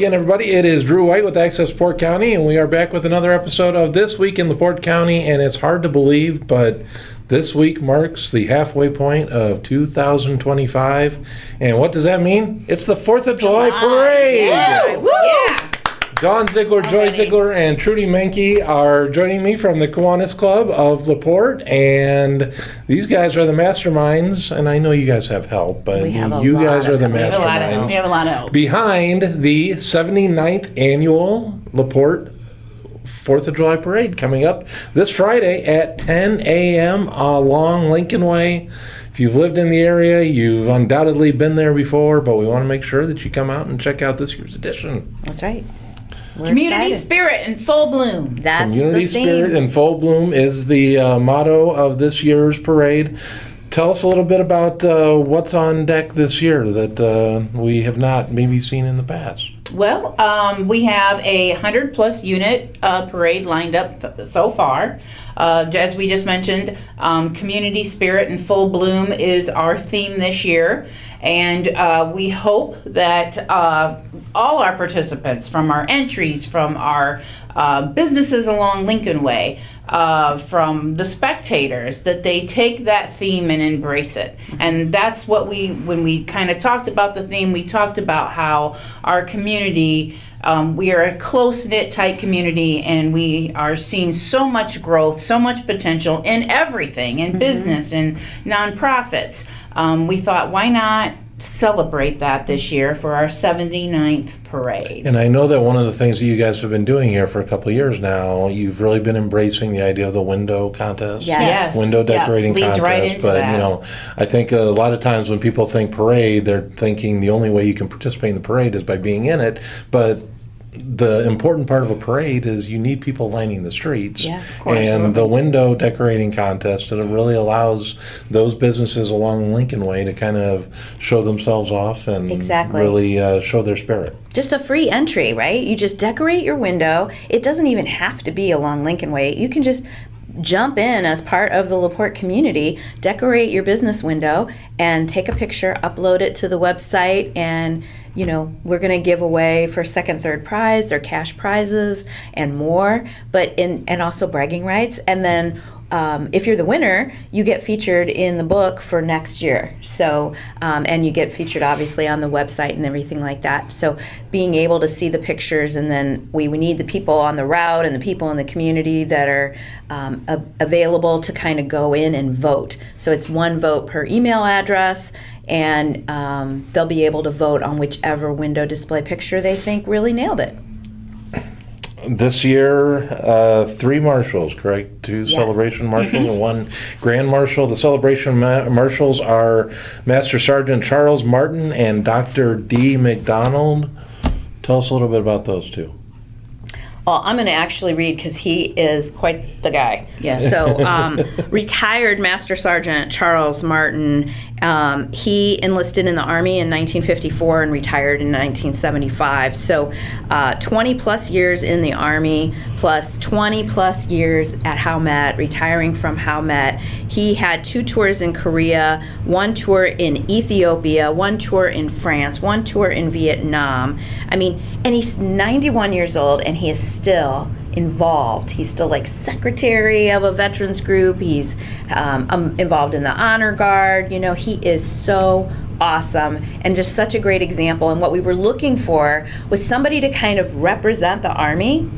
again, everybody. It is Drew White with Access LaPorte County, and we are back with another episode of This Week in LaPorte County. And it's hard to believe, but this week marks the halfway point of 2025. And what does that mean? It's the 4th of July Parade! Yes. Woo! Yeah. Dawn Ziegler, Joy Ziegler, and Trudy Menke are joining me from the Kiwanis Club of LaPorte, and these guys are the masterminds, and I know you guys have help, but you guys are the masterminds. We have a lot of help. Behind the 79th annual LaPorte 4th of July Parade coming up this Friday at 10 a.m. along Lincoln Way. If you've lived in the area, you've undoubtedly been there before, but we want to make sure that you come out and check out this year's edition. That's right. We're Community excited. spirit in full bloom. That's Community the theme. spirit in full bloom is the motto of this year's parade. Tell us a little bit about what's on deck this year that we have not maybe seen in the past. Well, we have a 100-plus unit parade lined up so far. As we just mentioned, community spirit in full bloom is our theme this year. And we hope that all our participants, from our entries, from our businesses along Lincoln Way, from the spectators, that they take that theme and embrace it. And that's what when we kind of talked about the theme, we talked about how our community, we are a close-knit, tight community, and we are seeing so much growth, so much potential in everything, in business and nonprofits. We thought, why not celebrate that this year for our 79th parade? And I know that one of the things that you guys have been doing here for a couple of years now, you've really been embracing the idea of the window contest. Yes. Window decorating Leads contest. right into but that. you know, I think a lot of times when people think parade, they're thinking the only way you can participate in the parade is by being in it. But the important part of a parade is you need people lining the streets. Yes, of course. And the window decorating contest, and it really allows those businesses along Lincoln Way to kind of show themselves off and Exactly. really show their spirit. Just a free entry, right? You just decorate your window. It doesn't even have to be along Lincoln Way. You can just jump in as part of the LaPorte community, decorate your business window, and take a picture, upload it to the website, and you know, we're going to give away for second, third prize, their cash prizes and more, and also bragging rights. And then if you're the winner, you get featured in the book for next year. So, and you get featured obviously on the website and everything like that. So being able to see the pictures, and then we need the people on the route and the people in the community that are available to kind of go in and vote. So it's one vote per email address, and they'll be able to vote on whichever window display picture they think really nailed it. This year, 3 marshals, correct? 2 celebration marshals and 1 grand marshal. The celebration marshals are Master Sergeant Charles Martin and Dr. D. McDonald. Tell us a little bit about those two. Well, I'm going to actually read because he is quite the guy. Yes. So, retired Master Sergeant Charles Martin, he enlisted in the Army in 1954 and retired in 1975. So, 20 plus years in the Army, plus 20 plus years at Howmet, retiring from Howmet. He had 2 tours in Korea, 1 tour in Ethiopia, 1 tour in France, 1 tour in Vietnam. I mean, and he's 91 years old, and he is still involved. He's still like secretary of a veterans group. He's involved in the honor guard. You know, he is so awesome and just such a great example. And what we were looking for was somebody to kind of represent the Army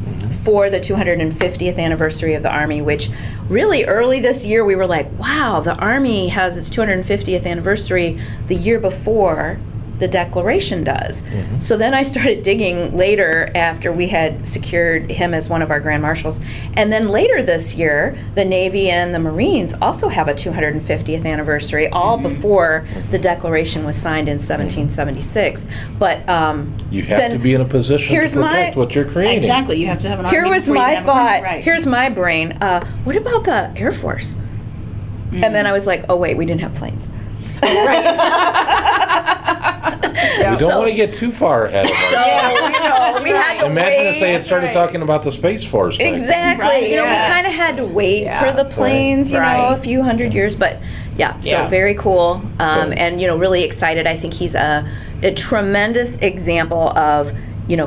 for the 250th anniversary of the Army, which really early this year we were like, wow, the Army has its 250th anniversary the year before the Declaration does. So then I started digging later after we had secured him as one of our Grand Marshals. And then later this year, the Navy and the Marines also have a 250th anniversary, all before the Declaration was signed in 1776. But You have to be in a position to protect what you're creating. Exactly. You have to have an army. here was before you my have a country. thought. Right. Here's my brain. What about the Air Force? And then I was like, oh wait, we didn't have planes. We don't want to get too far ahead of So, ourselves. we had to Imagine wait. if they had started talking about the Space Force. back then. Exactly. Right, You know, yes. we kind of had to wait Yeah. for the planes, you know, Right. a few hundred years, but yeah, so Yeah. very cool. Good. And, you know, really excited. I think he's a tremendous example of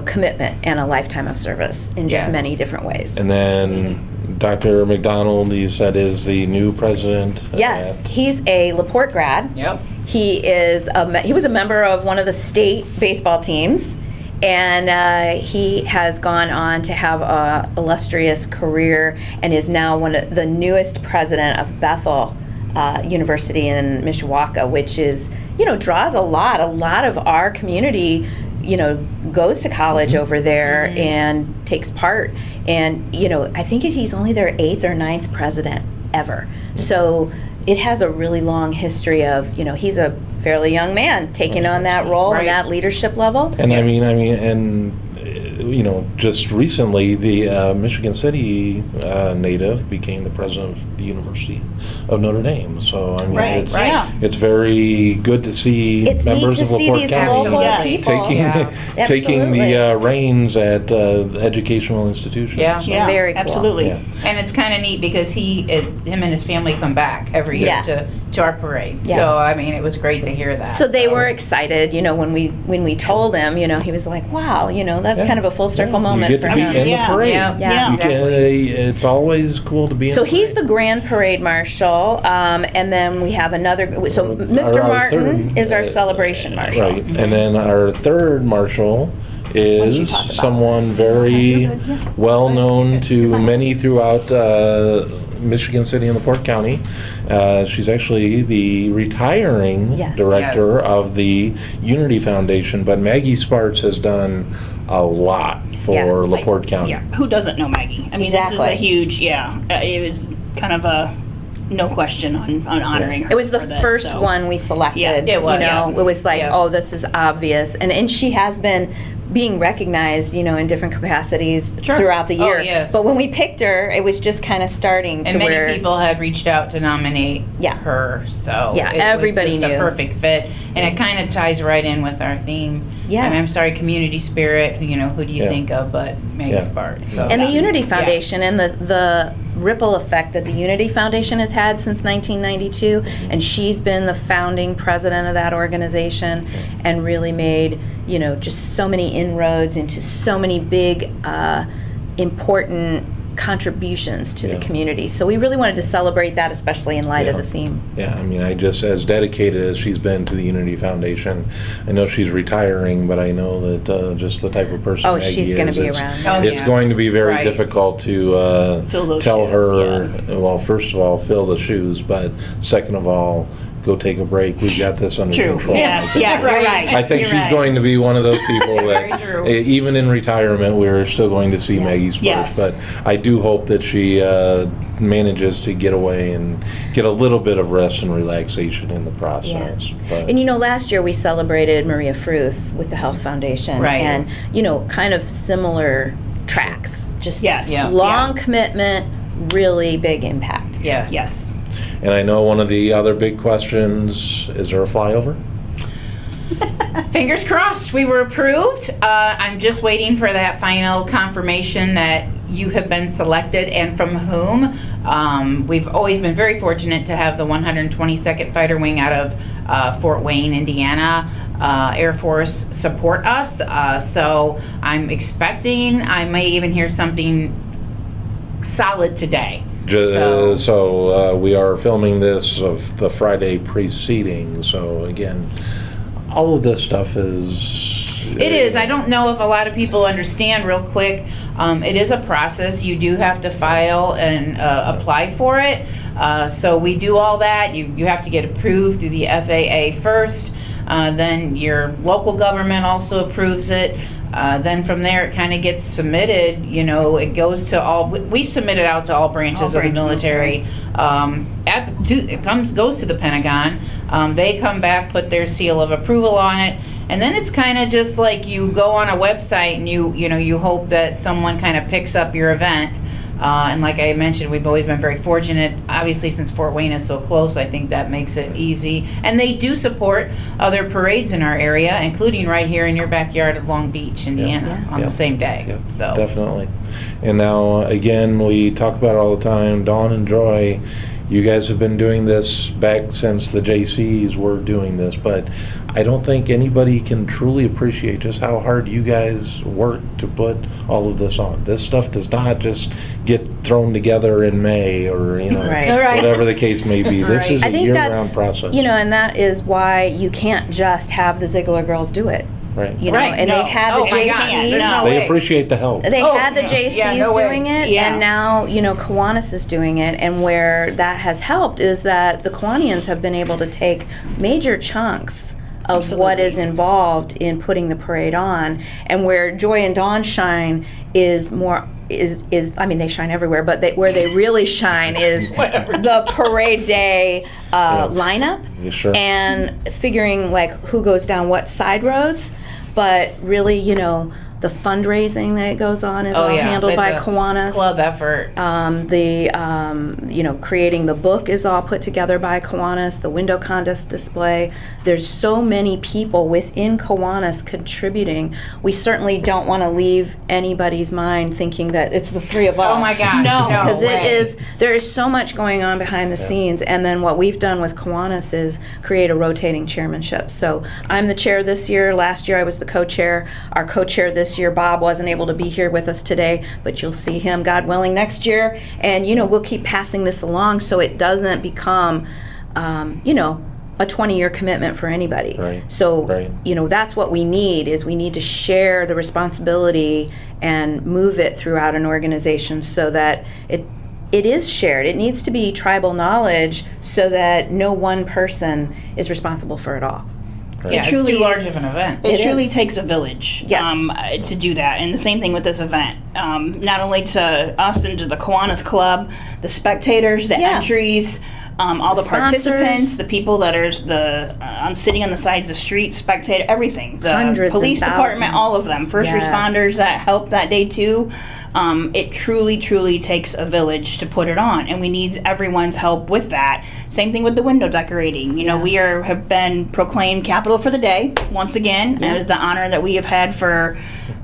commitment and a lifetime of service in just Yes. many different ways. And then Dr. McDonald, you said, is the new president. Yes, he's a LaPorte grad. Yep. He was a member of one of the state baseball teams, and he has gone on to have a illustrious career and is now one of the newest president of Bethel University in Mishawaka, which is, draws a lot of our community, goes to college over there and takes part. And, I think he's only their 8th or 9th president ever. So it has a really long history of, he's a fairly young man taking on that role Right. and that leadership level. And just recently, the Michigan City native became the president of the University of Notre Dame. So, Right, it's, yeah. it's very good to see It's neat members to of see LaPorte these County local Yes. people. taking the Absolutely. reins at educational institutions. Yeah. Yeah, Very cool. absolutely. Yeah. And it's kind of neat because him and his family come back every year Yeah. to our parade. Yeah. So it was great to hear that. So they were excited, when we told him, he was like, wow, that's Yeah. kind of a full circle Yeah. moment You get for to be him. in the Yeah. parade. Yeah. Yeah. You can- Exactly. it's always cool to be in So the he's the parade. grand parade marshal, and then we have another. So Mr. Our Martin third, is our celebration marshal. Right, and then our third marshal is you talk about someone very well known to many throughout Michigan City and LaPorte County. She's actually the retiring Yes. director Yes. of the Unity Foundation, but Maggie Sparks has done a lot for Yeah. LaPorte County. Yeah, who doesn't know Maggie? I mean, this is Exactly. a huge, it was kind of a no question on honoring her. It was the for this, first so. one we selected. Yeah, it was. It was like, Yeah. oh, this is obvious, and she has been being recognized, in different capacities Sure. throughout the Oh, year. yes. But when we picked her, it was just kind of starting to And many where people had reached out to nominate Yeah. her, so Yeah, it everybody was just knew. a perfect fit, and it kind of ties right in with our theme. Yeah. And I'm sorry, community spirit. Who do you Yeah. think of? But Maggie Yeah. Sparks. So and the that- Unity yeah. Foundation and the ripple effect that the Unity Foundation has had since 1992, and she's been the founding president of that organization and really made, just so many inroads into so many big, important contributions to the Yeah. community. So we really wanted to celebrate that, especially in light of Yeah. the theme. Yeah, I just as dedicated as she's been to the Unity Foundation, I know she's retiring, but I know that just the type of person Oh, Maggie she's gonna is, be it's, around. Oh, it's yes. going to be very Right. difficult to Fill those tell shoes, her, well, first of all, fill the shoes, but second of all, go take a break. We've got this under True. control. Yes. Yeah. You're right. I think You're she's right. going to be one of those people Very that, true. even in retirement, we're still going to see Maggie Sparks. Yes. But I do hope that she manages to get away and get a little bit of rest and relaxation in the process. But, And last year we celebrated Maria Fruth with the Health Foundation. Right. And, kind of similar tracks. Just Yes. Yeah. long commitment, really big impact. Yes. Yes. and I know one of the other big questions, is there a flyover? Fingers crossed, we were approved. I'm just waiting for that final confirmation that you have been selected and from whom. We've always been very fortunate to have the 122nd Fighter Wing out of Fort Wayne, Indiana, Air Force support us. So I'm expecting I may even hear something solid today. So we are filming this of the Friday preceding, so again, all of this stuff is... It is. I don't know if a lot of people understand real quick. It is a process. You do have to file and apply for it. So we do all that. You have to get approved through the FAA first. Then your local government also approves it. Then from there, it kind of gets submitted. It goes to all. We submit it out to all branches of the military. It goes to the Pentagon. They come back, put their seal of approval on it, and then it's kind of just like you go on a website and you hope that someone kind of picks up your event. And like I mentioned, we've always been very fortunate. Obviously, since Fort Wayne is so close, I think that makes it easy. And they do support other parades in our area, including right here in your backyard of Long Beach, Indiana, on Yeah. the same day. Yep, So definitely. And now, again, we talk about it all the time, Dawn and Joy, You guys have been doing this back since the JCs were doing this, but I don't think anybody can truly appreciate just how hard you guys work to put all of this on. This stuff does not just get thrown together in May or, Right. Right. whatever the case may be. This is I a think year-round that's, process. and that is why you can't just have the Ziegler girls do it. Right. Right, And no. they had Oh the my God, JCs. there's no They way. appreciate the help. They Oh, had the yeah. JCs Yeah, no way. doing it, Yeah. and now, Kiwanis is doing it. And where that has helped is that the Kiwanians have been able to take major chunks of what is involved in putting the parade on, and where Joy and Dawn shine is more is I mean, they shine everywhere, but where they really shine is the parade day lineup, Yeah, sure. and figuring like who goes down what side roads, but really, the fundraising that goes on is all handled by It's a Kiwanis. club effort. Creating the book is all put together by Kiwanis, the window contest display. There's so many people within Kiwanis contributing. We certainly don't want to leave anybody's mind thinking that it's the three of us. Oh my gosh, no Because way. there is so much going on behind the scenes, and then what we've done with Kiwanis is create a rotating chairmanship. So I'm the chair this year. Last year I was the co-chair. Our co-chair this year, Bob, wasn't able to be here with us today, but you'll see him, God willing, next year. And we'll keep passing this along so it doesn't become, a 20-year commitment for anybody. Right. So, Right. That's what we need, is we need to share the responsibility and move it throughout an organization so that it is shared. It needs to be tribal knowledge so that no one person is responsible for it all. Yeah, it's truly too is. large of an event. It It truly is. takes a village Yeah. to do that. And the same thing with this event. Not only to us and to the Kiwanis Club, the spectators, the Yeah. entries, all the sponsors. participants, the people that are sitting on the sides of the street, spectator, everything. The Hundreds and police department, all of them. First Yes. responders that helped that day too. It truly, truly takes a village to put it on, and we need everyone's help with that. Same thing with the window decorating. We have been proclaimed capital for the day once again. It is the honor that we have had for,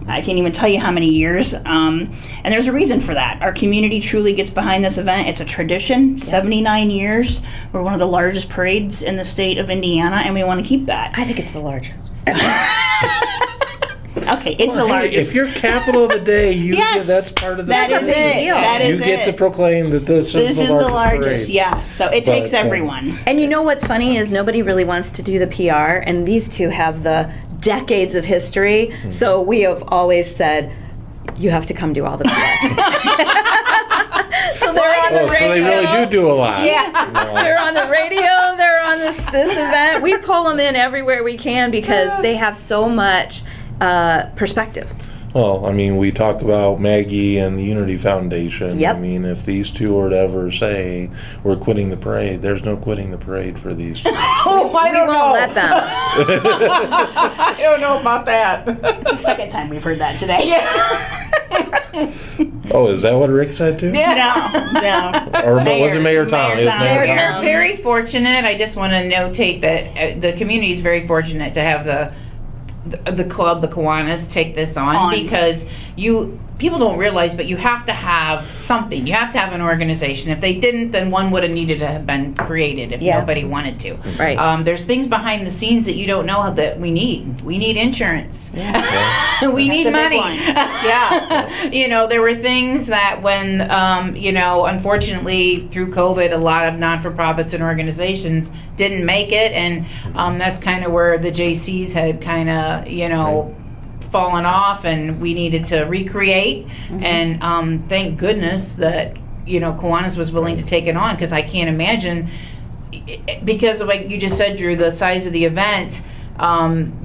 I can't even tell you how many years. And there's a reason for that. Our community truly gets behind this event. It's a tradition. 79 years. We're one of the largest parades in the state of Indiana, and we want to keep that. I think it's the largest. Okay, it's the Hey, largest. if you're capital of the day, Yes, that's part of the that parade. is it. deal. That You is get it. to proclaim that this is the largest parade. Yes. So it takes But, everyone. And what's funny is nobody really wants to do the PR, and these two have the decades of history. Mm-hmm. So we have always said, you have to come do all the PR. So they're on the Oh, so radio. they really do a lot. Yeah, they're on the radio. They're on this event. We pull them in everywhere we can because they have so much perspective. Well, I mean, we talk about Maggie and the Unity Foundation. Yep. I mean, if these two were to ever say we're quitting the parade, there's no quitting the parade for these two. Oh, I We don't won't know. let them. I don't know about that. It's the second time we've heard that today. Oh, is that what Rick said too? No. Or was it Mayor Tom? It was Tom. Mayor They're Tom. very fortunate. I just want to notate that the community is very fortunate to have the club, the Kiwanis, take this on because people don't realize, but you have to have something. You have to have an organization. If they didn't, then one would have needed to have been created if Yeah. nobody wanted to. Right. There's things behind the scenes that you don't know that we need. We need insurance. we That's need a big money. one. Yeah. There were things that when, unfortunately through COVID, a lot of non-for-profits and organizations didn't make it. And that's kind of where the JCs had kind of, fallen off, and we needed to recreate. And thank goodness that, Kiwanis was willing to take it on, because I can't imagine, because of, like you just said, Drew, the size of the event, everyone,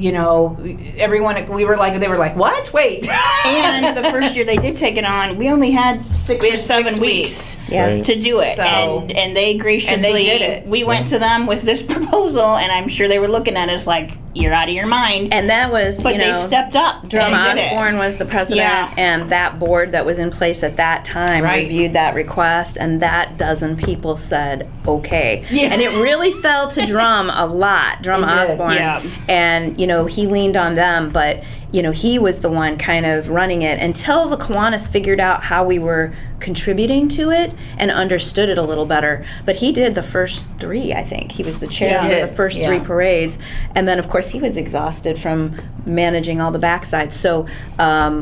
they were like, what? Wait. And the first year they did take it on, we only had 6 We or had 7 6 weeks Yeah. Right. to do it. So- and they graciously did it. We went to them with this proposal, and I'm sure they were looking at us like, you're out of your mind. And that was, But they stepped up Drum and did Osborne it. was the president, Yeah. and that board that was in place at that time Right. reviewed that request, and that dozen people said, okay. Yeah. And it really fell to Drum a lot, Drum It did, Osborne. yeah. And, he leaned on them, but he was the one kind of running it until the Kiwanis figured out how we were contributing to it and understood it a little better. But he did the first 3, I think. He was the chair for the first 3 parades. And then, of course, he was exhausted from managing all the backside. So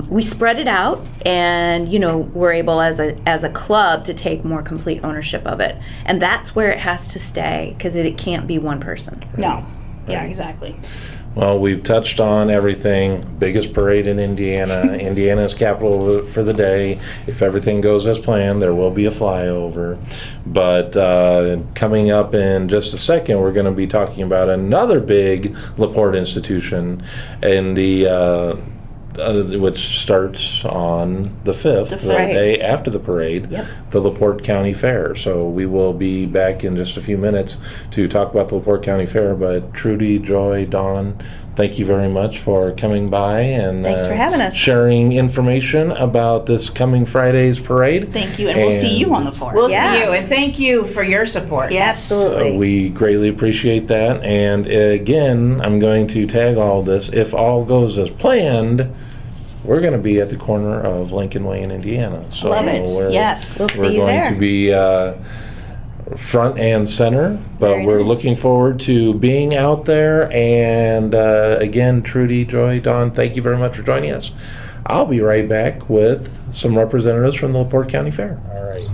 we spread it out, and, we're able as a club to take more complete ownership of it. And that's where it has to stay, because it can't be one person. No. Yeah, exactly. Well, we've touched on everything. Biggest parade in Indiana. Indiana's capital for the day. If everything goes as planned, there will be a flyover. But coming up in just a second, we're going to be talking about another big LaPorte institution in the which starts on the 5th, the day after the parade, the LaPorte County Fair. So we will be back in just a few minutes to talk about the LaPorte County Fair. But Trudy, Joy, Dawn, thank you very much for coming by and thanks for having us. Sharing information about this coming Friday's parade. Thank you, and we'll see you on the 4th. We'll see you, and thank you for your support. Yes. Absolutely. We greatly appreciate that. And again, I'm going to tag all this. If all goes as planned, we're going to be at the corner of Lincoln Way in Indiana. So love it. Yes. We'll see we're you going there. to be front and center, but Very we're nice. looking forward to being out there. And again, Trudy, Joy, Dawn, thank you very much for joining us. I'll be right back with some representatives from the LaPorte County Fair. All right.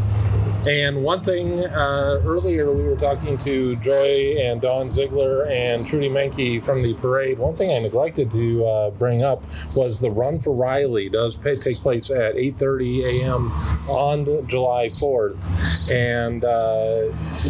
And one thing, earlier we were talking to Joy and Dawn Ziegler and Trudy Menke from the parade. One thing I neglected to bring up was the Run for Riley does take place at 8:30 a.m. on July 4th. And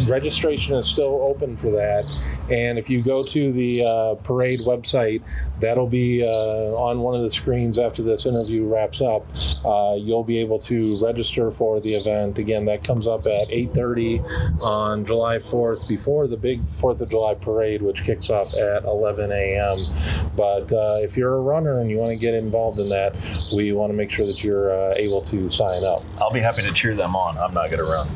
registration is still open for that. And if you go to the parade website, that'll be on one of the screens after this interview wraps up. You'll be able to register for the event. Again, that comes up at 8:30 on July 4th before the big 4th of July parade, which kicks off at 11 a.m. But if you're a runner and you want to get involved in that, we want to make sure that you're able to sign up. I'll be happy to cheer them on. I'm not going to run.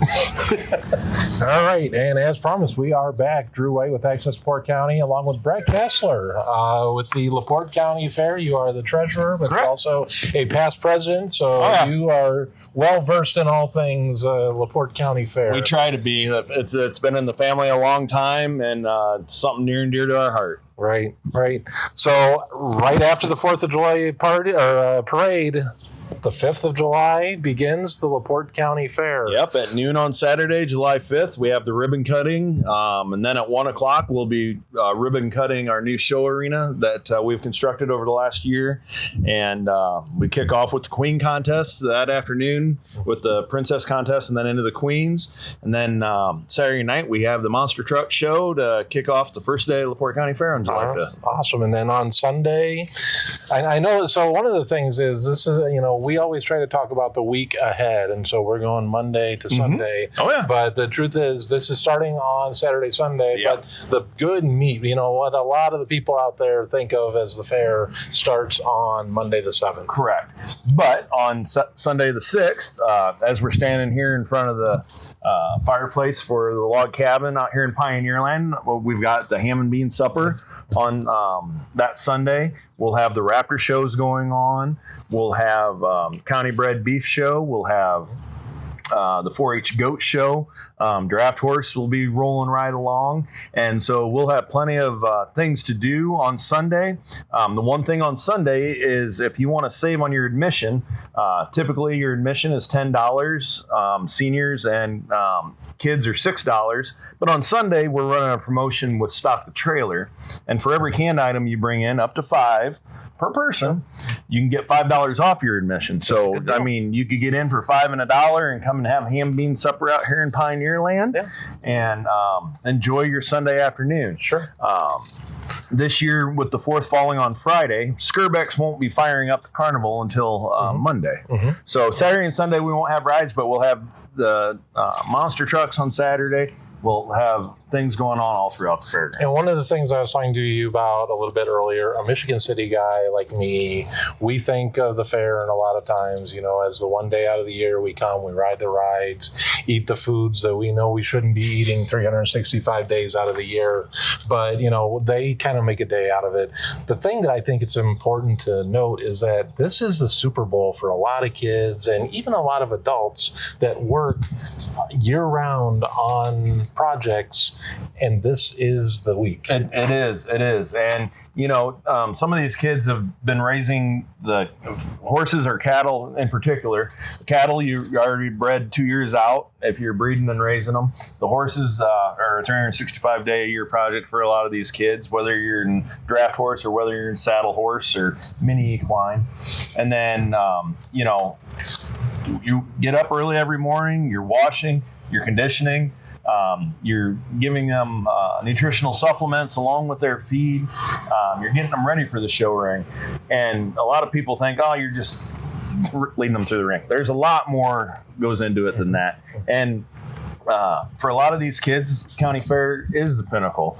All right, and as promised, we are back. Drew White with Access LaPorte County, along with Brett Kessler with the LaPorte County Fair. You are the treasurer, but Correct. also a past president, so you are well versed in all things LaPorte County Fair. We try to be. It's been in the family a long time, and it's something near and dear to our heart. Right. So right after the 4th of July party or parade, the 5th of July begins the LaPorte County Fair. Yep, at noon on Saturday, July 5th, we have the ribbon cutting. And then at 1 o'clock, we'll be ribbon cutting our new show arena that we've constructed over the last year. And we kick off with the Queen contest that afternoon with the Princess contest and then into the Queens. And then Saturday night, we have the Monster Truck Show to kick off the first day of LaPorte County Fair on July 5th. Awesome. And then on Sunday, I know, so one of the things is this is, we always try to talk about the week ahead, and so we're going Monday to Sunday. Oh, yeah. But the truth is, this is starting on Saturday, Sunday. Yep. But the good meat, what a lot of the people out there think of as the fair, starts on Monday the 7th. Correct. But on Sunday the 6th, as we're standing here in front of the fireplace for the log cabin out here in Pioneerland, we've got the ham and bean supper on that Sunday. We'll have the Raptor shows going on. We'll have county bred beef show. We'll have the 4-H goat show. Draft horse will be rolling right along. And so we'll have plenty of things to do on Sunday. The one thing on Sunday is if you want to save on your admission, typically your admission is $10. Seniors and kids are $6. But on Sunday, we're running a promotion with Stock the Trailer. And for every canned item you bring in, up to 5 per person, you can get $5 off your admission. So, I mean, you could get in for $5 and $1 and come and have a ham bean supper out here in Pioneerland and enjoy your Sunday afternoon. Sure. This year, with the 4th falling on Friday, Skirbex won't be firing up the carnival until Monday. So Saturday and Sunday, we won't have rides, but we'll have the monster trucks on Saturday. We'll have things going on all throughout the fair. And one of the things I was talking to you about a little bit earlier, a Michigan City guy like me, we think of the fair, and a lot of times, as the one day out of the year we come, we ride the rides, eat the foods that we know we shouldn't be eating 365 days out of the year. but they kind of make a day out of it. The thing that I think it's important to note is that this is the Super Bowl for a lot of kids and even a lot of adults that work year round on projects, and this is the week. It is. And some of these kids have been raising the horses or cattle in particular. Cattle, you already bred 2 years out if you're breeding and raising them. The horses are a 365-day-a-year project for a lot of these kids, whether you're in draft horse or whether you're in saddle horse or mini equine. And then, you get up early every morning, you're washing, you're conditioning. You're giving them nutritional supplements along with their feed. You're getting them ready for the show ring. And a lot of people think, you're just leading them through the ring. There's a lot more goes into it than that. And for a lot of these kids, county fair is the pinnacle.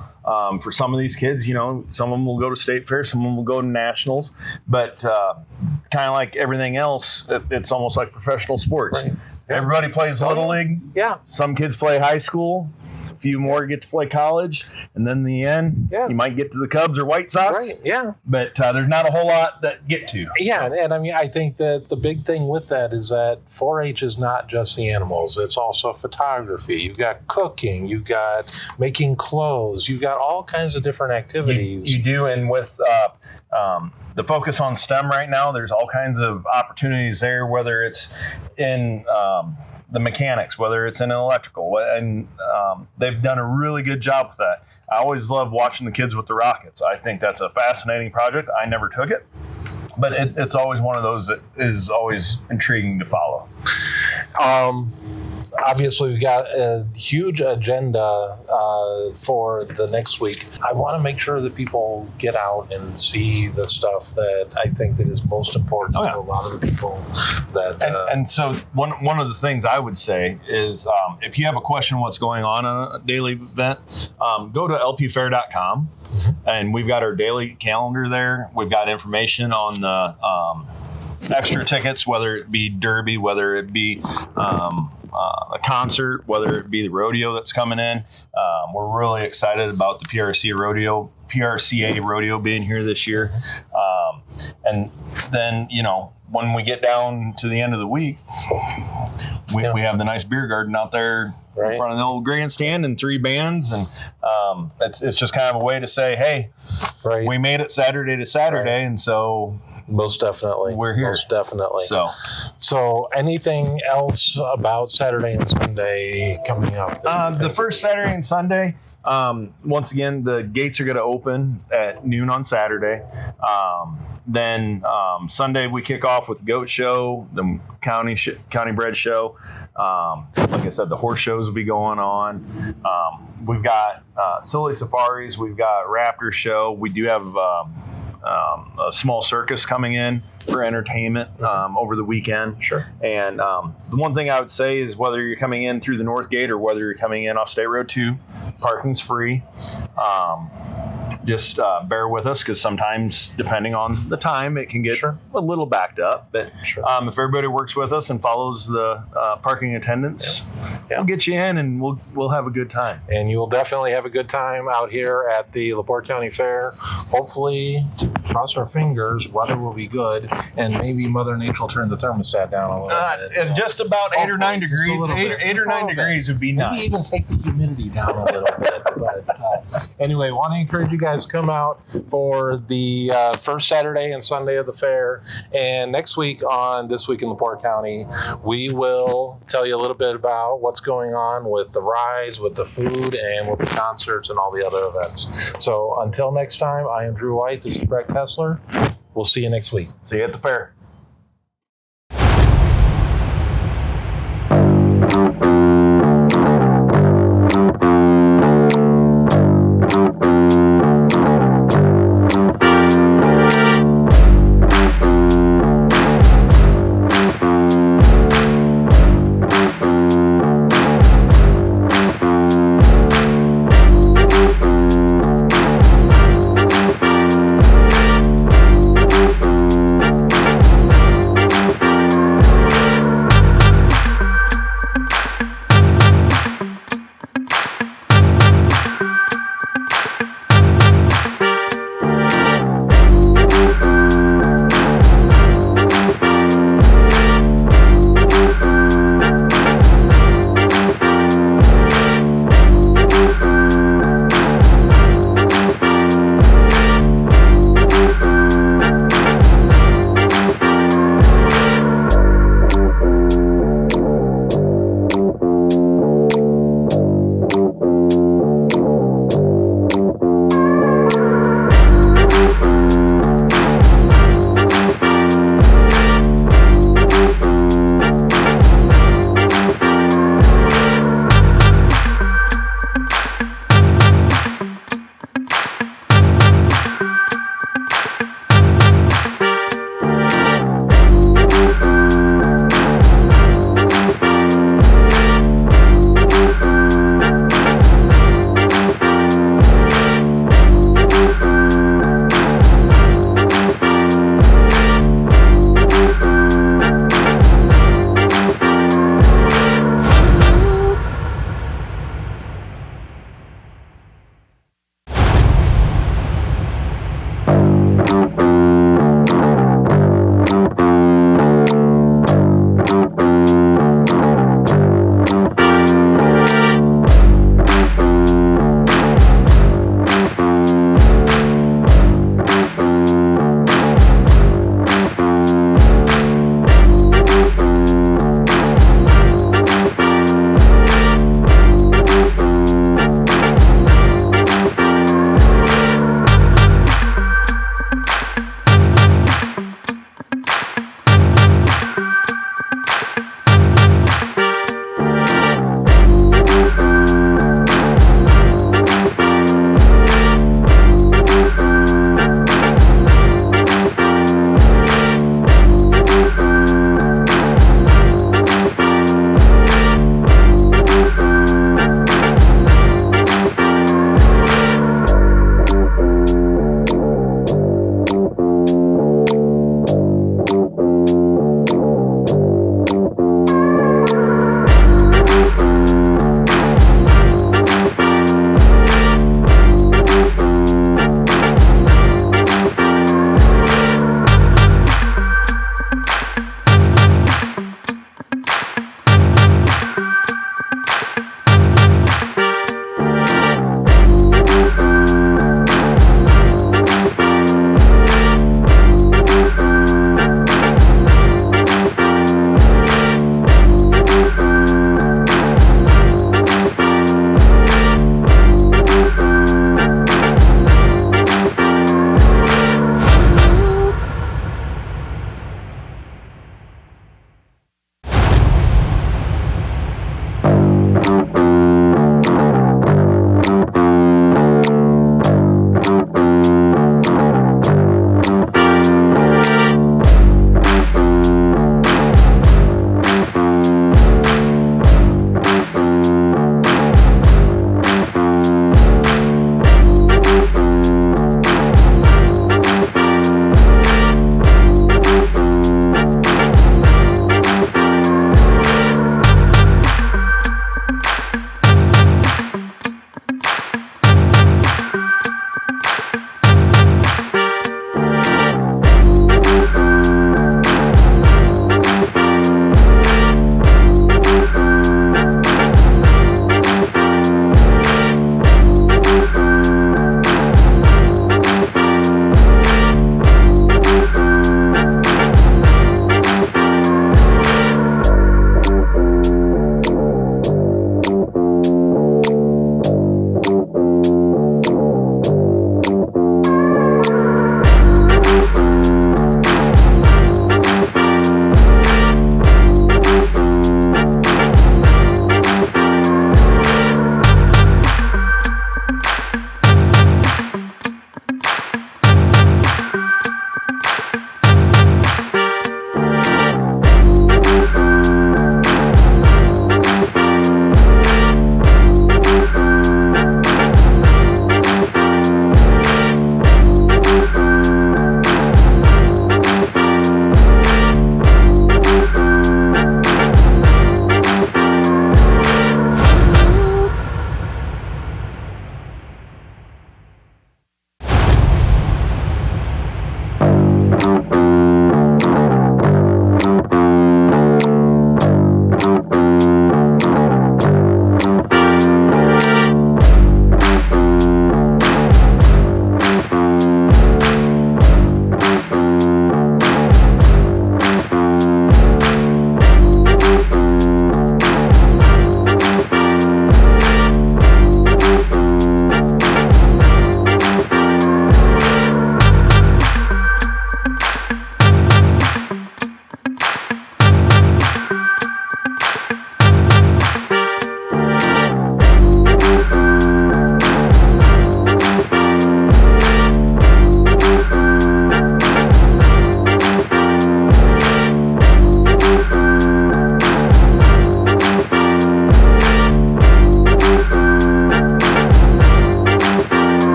For some of these kids, some of them will go to state fair, some of them will go to nationals. But kind of like everything else, it's almost like professional sports. Right. Everybody plays Little League. Yeah. Some kids play high school. A few more get to play college. And then in the end, you might get to the Cubs or White Sox. Right, yeah. But there's not a whole lot that get to. Yeah, and I mean, I think that the big thing with that is that 4-H is not just the animals. It's also photography. You've got cooking. You've got making clothes. You've got all kinds of different activities. You do, and with the focus on STEM right now, there's all kinds of opportunities there, whether it's in the mechanics, whether it's in electrical, and they've done a really good job with that. I always love watching the kids with the rockets. I think that's a fascinating project. I never took it, but it's always one of those that is always intriguing to follow. Obviously, we've got a huge agenda for the next week. I want to make sure that people get out and see the stuff that I think that is most important to a lot of the people. And so one of the things I would say is if you have a question what's going on a daily event, go to lpfair.com, and we've got our daily calendar there. We've got information on the extra tickets, whether it be Derby, whether it be a concert, whether it be the rodeo that's coming in. We're really excited about the PRCA rodeo being here this year. And then, when we get down to the end of the week, we have the nice beer garden out there in front of the old grandstand and 3 bands. And it's just kind of a way to say, hey, we made it Saturday to Saturday. And so most definitely we're here. Most definitely. So anything else about Saturday and Sunday coming up? The first Saturday and Sunday, once again, the gates are going to open at noon on Saturday. Then Sunday we kick off with the goat show, the county bred show. Like I said, the horse shows will be going on. We've got silly safaris. We've got raptor show. We do have a small circus coming in for entertainment over the weekend. Sure. And the one thing I would say is whether you're coming in through the North Gate or whether you're coming in off State Road 2, parking's free. Just bear with us because sometimes, depending on the time, it can get a little backed up. But if everybody works with us and follows the parking attendants, we'll get you in and we'll have a good time. And you will definitely have a good time out here at the LaPorte County Fair. Hopefully, cross our fingers, weather will be good, and maybe Mother Nature will turn the thermostat down a little bit. Just about 8 or 9 degrees. 8 or 9 degrees would be nice. Maybe even take the humidity down a little bit. But anyway, want to encourage you guys to come out for the first Saturday and Sunday of the fair. And next week on This Week in LaPorte County, we will tell you a little bit about what's going on with the Rise, with the food, and with the concerts and all the other events. So until next time, I am Drew White. This is Brett Kessler. We'll see you next week. See you at the fair.